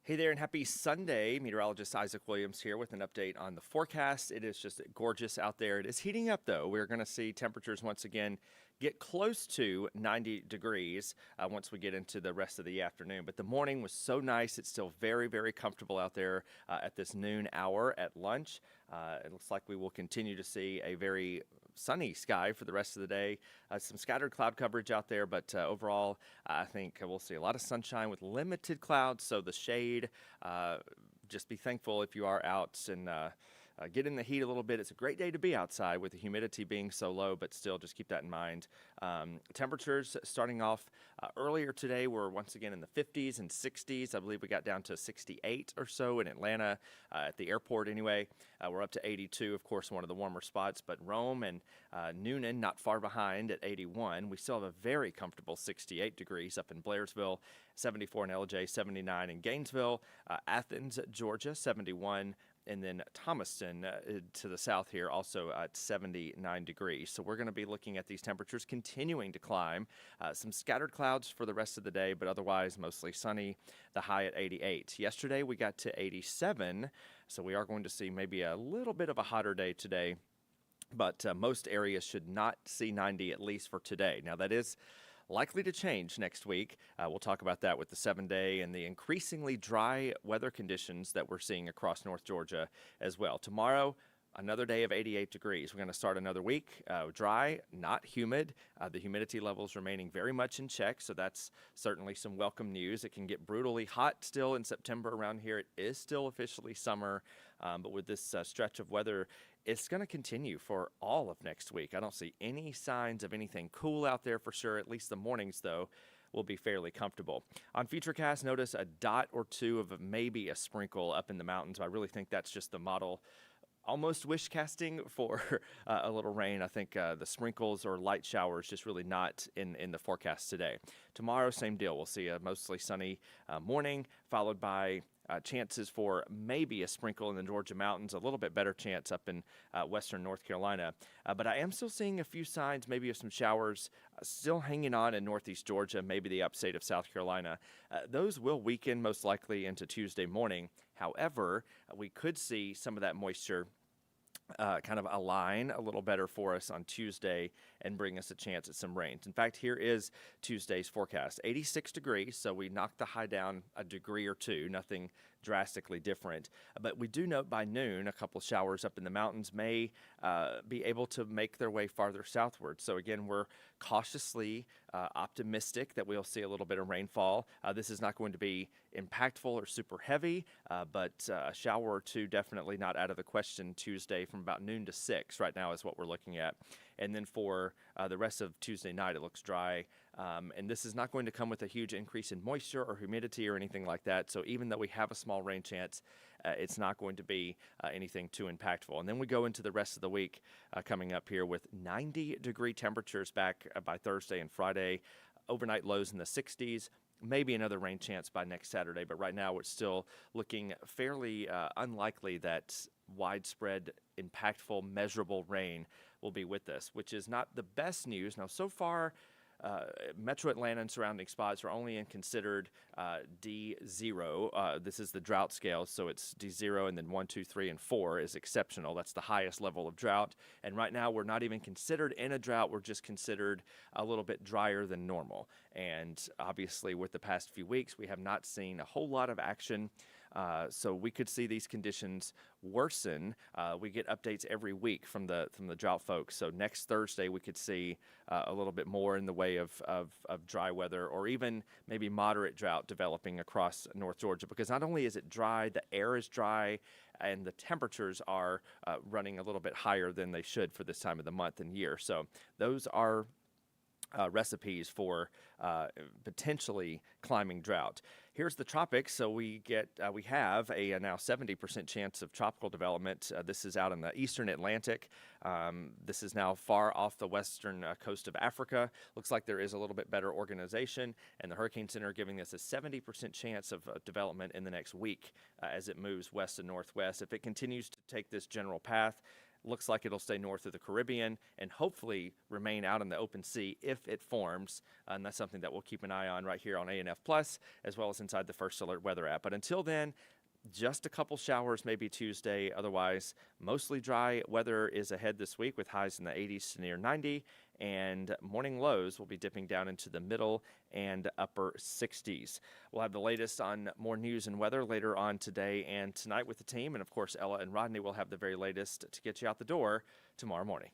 Hey there, and happy Sunday. Meteorologist Isaac Williams here with an update on the forecast. It is just gorgeous out there. It is heating up, though. We're going to see temperatures once again get close to 90 degrees once we get into the rest of the afternoon. But the morning was so nice. It's still very, very comfortable out there at this noon hour at lunch. It looks like we will continue to see a very sunny sky for the rest of the day. Some scattered cloud coverage out there, but overall, I think we'll see a lot of sunshine with limited clouds. So the shade, just be thankful if you are out and get in the heat a little bit. It's a great day to be outside with the humidity being so low, but still just keep that in mind. Temperatures starting off earlier today were once again in the 50s and 60s. I believe we got down to 68 or so in Atlanta at the airport anyway. We're up to 82, of course, one of the warmer spots, but Rome and Noonan not far behind at 81. We still have a very comfortable 68 degrees up in Blairsville, 74 in LJ, 79 in Gainesville, Athens, Georgia, 71. And then Thomaston to the south here also at 79 degrees. So we're going to be looking at these temperatures continuing to climb. Some scattered clouds for the rest of the day, but otherwise mostly sunny. The high at 88. Yesterday we got to 87, so we are going to see maybe a little bit of a hotter day today. But most areas should not see 90 at least for today. Now that is likely to change next week. We'll talk about that with the 7-day and the increasingly dry weather conditions that we're seeing across North Georgia as well. Tomorrow, another day of 88 degrees. We're going to start another week dry, not humid. The humidity levels remaining very much in check, so that's certainly some welcome news. It can get brutally hot still in September around here. It is still officially summer, but with this stretch of weather, it's going to continue for all of next week. I don't see any signs of anything cool out there for sure. At least the mornings, though, will be fairly comfortable. On Futurecast, notice a dot or two of maybe a sprinkle up in the mountains. I really think that's just the model. Almost wish casting for a little rain. I think the sprinkles or light showers just really not in the forecast today. Tomorrow, same deal. We'll see a mostly sunny morning followed by chances for maybe a sprinkle in the Georgia mountains, a little bit better chance up in western North Carolina. But I am still seeing a few signs maybe of some showers still hanging on in northeast Georgia, maybe the upstate of South Carolina. Those will weaken most likely into Tuesday morning. However, we could see some of that moisture kind of align a little better for us on Tuesday and bring us a chance at some rains. In fact, here is Tuesday's forecast. 86 degrees, so we knocked the high down a degree or two, nothing drastically different. But we do note by noon, a couple showers up in the mountains may be able to make their way farther southward. So again, we're cautiously optimistic that we'll see a little bit of rainfall. This is not going to be impactful or super heavy, but a shower or two definitely not out of the question Tuesday from about noon to 6 right now is what we're looking at. And then for the rest of Tuesday night, it looks dry. And this is not going to come with a huge increase in moisture or humidity or anything like that. So even though we have a small rain chance, it's not going to be anything too impactful. And then we go into the rest of the week coming up here with 90-degree temperatures back by Thursday and Friday, overnight lows in the 60s. Maybe another rain chance by next Saturday, but right now it's still looking fairly unlikely that widespread, impactful, measurable rain will be with us, which is not the best news. Now, so far, Metro Atlanta and surrounding spots are only in considered D0. This is the drought scale, so it's D0 and then 1, 2, 3, and 4 is exceptional. That's the highest level of drought. And right now we're not even considered in a drought. We're just considered a little bit drier than normal. And obviously with the past few weeks, we have not seen a whole lot of action. So we could see these conditions worsen. We get updates every week from the drought folks. So next Thursday we could see a little bit more in the way of dry weather or even maybe moderate drought developing across North Georgia, because not only is it dry, the air is dry and the temperatures are running a little bit higher than they should for this time of the month and year. So those are recipes for potentially climbing drought. Here's the tropics. So we have a now 70% chance of tropical development. This is out in the eastern Atlantic. This is now far off the western coast of Africa. Looks like there is a little bit better organization, and the Hurricane Center giving us a 70% chance of development in the next week as it moves west and northwest. If it continues to take this general path, looks like it'll stay north of the Caribbean and hopefully remain out in the open sea if it forms. And that's something that we'll keep an eye on right here on ANF Plus, as well as inside the First Alert Weather app. But until then, just a couple showers maybe Tuesday. Otherwise, mostly dry weather is ahead this week with highs in the 80s to near 90, and morning lows will be dipping down into the middle and upper 60s. We'll have the latest on more news and weather later on today and tonight with the team. And of course, Ella and Rodney will have the very latest to get you out the door tomorrow morning.